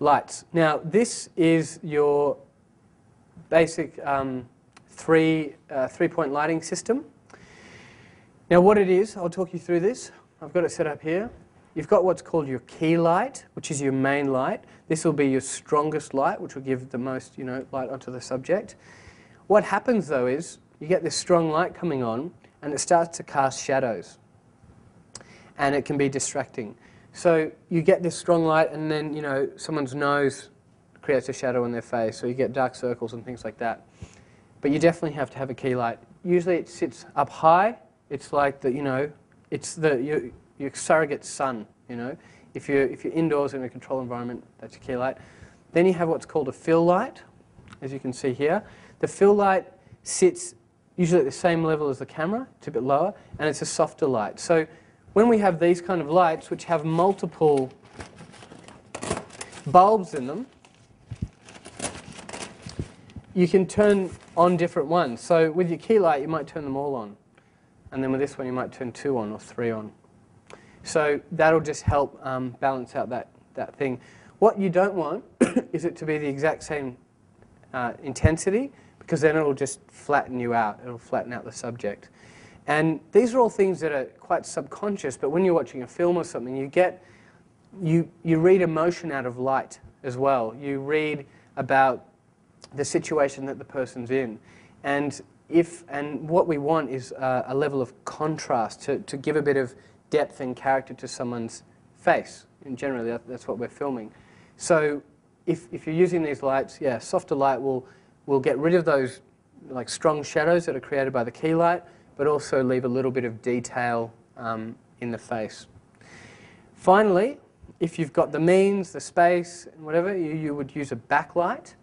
lights. Now, this is your basic three-point lighting system. Now, what it is, I'll talk you through this. I've got it set up here. You've got what's called your key light, which is your main light. This will be your strongest light, which will give the most, light onto the subject. What happens, though, is you get this strong light coming on, and it starts to cast shadows. And it can be distracting. So you get this strong light, and then, someone's nose creates a shadow on their face, or you get dark circles and things like that. But you definitely have to have a key light. Usually it sits up high. It's like it's your surrogate sun, If you're indoors in a controlled environment, that's your key light. Then you have what's called a fill light, as you can see here. The fill light sits usually at the same level as the camera. It's a bit lower, and it's a softer light. So when we have these kind of lights, which have multiple bulbs in them, you can turn on different ones. So with your key light, you might turn them all on. And then with this one, you might turn 2 on or 3 on. So that'll just help balance out that thing. What you don't want is it to be the exact same intensity, because then it'll just flatten you out. It'll flatten out the subject. And these are all things that are quite subconscious, but when you're watching a film or something, you read emotion out of light as well. You read about the situation that the person's in. And what we want is a level of contrast to give a bit of depth and character to someone's face. And generally, that's what we're filming. So if you're using these lights, softer light will get rid of those like strong shadows that are created by the key light, but also leave a little bit of detail in the face. Finally, if you've got the means, the space, and whatever, you would use a backlight.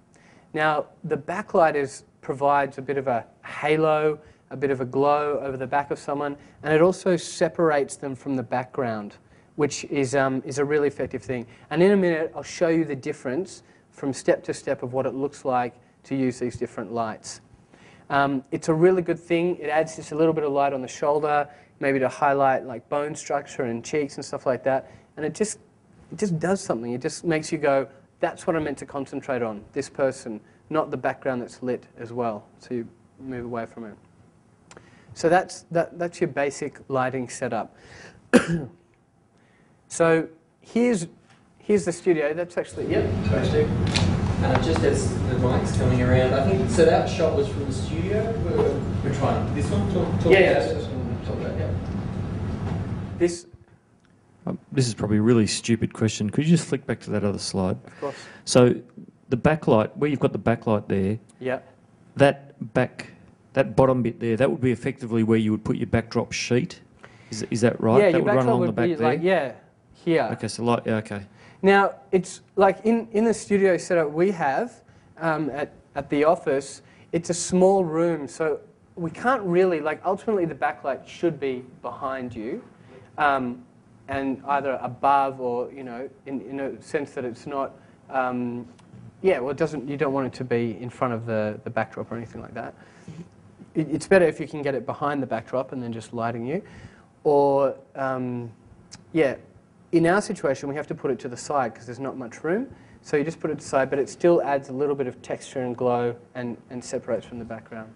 Now, the backlight provides a bit of a halo, a bit of a glow over the back of someone, and it also separates them from the background, which is a really effective thing. And in a minute, I'll show you the difference from step to step of what it looks like to use these different lights. It's a really good thing. It adds just a little bit of light on the shoulder, maybe to highlight like bone structure and cheeks and stuff like that. And it just does something. It just makes you go, that's what I'm meant to concentrate on, this person, not the background that's lit as well. So you move away from it. So that's your basic lighting setup. So here's the studio. That's actually, yep. Sorry, Steve. Just as the mic's coming around, I think, so that shot was from the studio? We're trying this one? Talk yeah, that's what I'm talking about, yeah. This is probably a really stupid question. Could you just flick back to that other slide? Of course. So the backlight, where you've got the backlight there, yeah. that bottom bit there, that would be effectively where you would put your backdrop sheet. Is that right? Yeah, that your would run backdrop along would the back be there? like, yeah, here. Okay, so light, yeah, okay. Now, it's like in the studio setup we have at the office, it's a small room, so we can't really, like, ultimately the backlight should be behind you, and either above or, in a sense that it's not, it doesn't, you don't want it to be in front of the backdrop or anything like that. It's better if you can get it behind the backdrop and then just lighting you. Or, in our situation, we have to put it to the side because there's not much room. So you just put it to the side, but it still adds a little bit of texture and glow and separates from the background.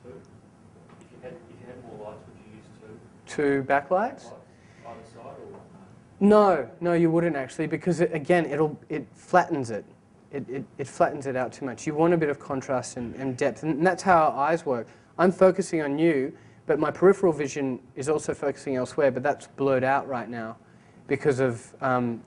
Use two. If you had more lights, would you use two? Two backlights? Either side or? No, you wouldn't actually, because it flattens it. It flattens it out too much. You want a bit of contrast and depth, and that's how our eyes work. I'm focusing on you, but my peripheral vision is also focusing elsewhere, but that's blurred out right now because of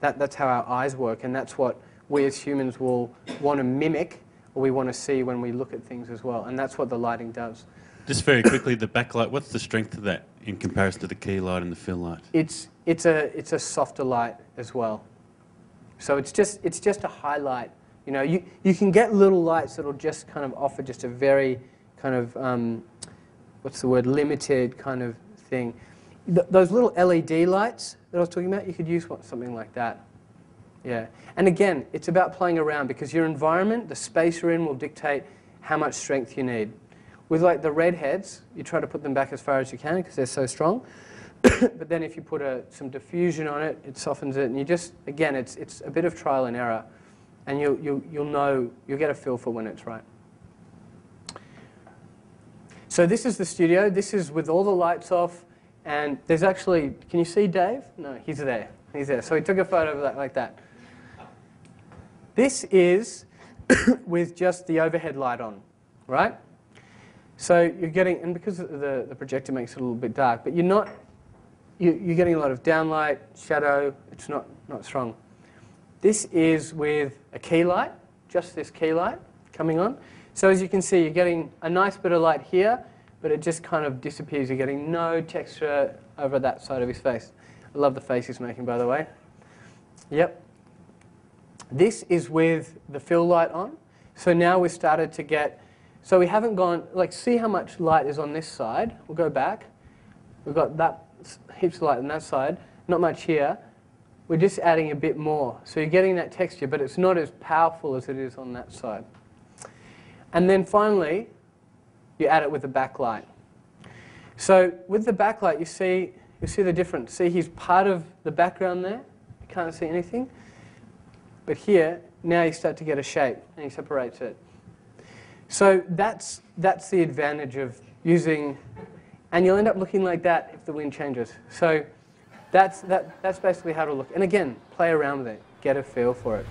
that's how our eyes work, and that's what we as humans will want to mimic, or we want to see when we look at things as well, and that's what the lighting does. Just very quickly, the backlight, what's the strength of that in comparison to the key light and the fill light? It's a softer light as well. So it's just a highlight. You can get little lights that'll just kind of offer just a very kind of limited kind of thing. Those little LED lights that I was talking about, you could use something like that. Yeah. And again, it's about playing around because your environment, the space you're in, will dictate how much strength you need. With like the redheads, you try to put them back as far as you can because they're so strong. But then if you put some diffusion on it, it softens it, and you just, again, it's a bit of trial and error. and you'll know, you'll get a feel for when it's right. So this is the studio. This is with all the lights off, and there's actually, can you see Dave? No, he's there. He's there. So he took a photo of that like that. This is with just the overhead light on, right? So you're getting, and because the projector makes it a little bit dark, but you're getting a lot of downlight, shadow. It's not strong. This is with a key light, just this key light coming on. So as you can see, you're getting a nice bit of light here, but it just kind of disappears. You're getting no texture over that side of his face. I love the face he's making, by the way. Yep. This is with the fill light on. So now we've started to get, so we haven't gone, like, see how much light is on this side. We'll go back. We've got that heaps of light on that side, not much here. We're just adding a bit more. So you're getting that texture, but it's not as powerful as it is on that side. And then finally, you add it with the backlight. So with the backlight, you see the difference. See, he's part of the background there. You can't see anything. But here, now you start to get a shape, and he separates it. So that's the advantage of using, and you'll end up looking like that if the wind changes. So that's basically how to look. And again, play around with it. Get a feel for it.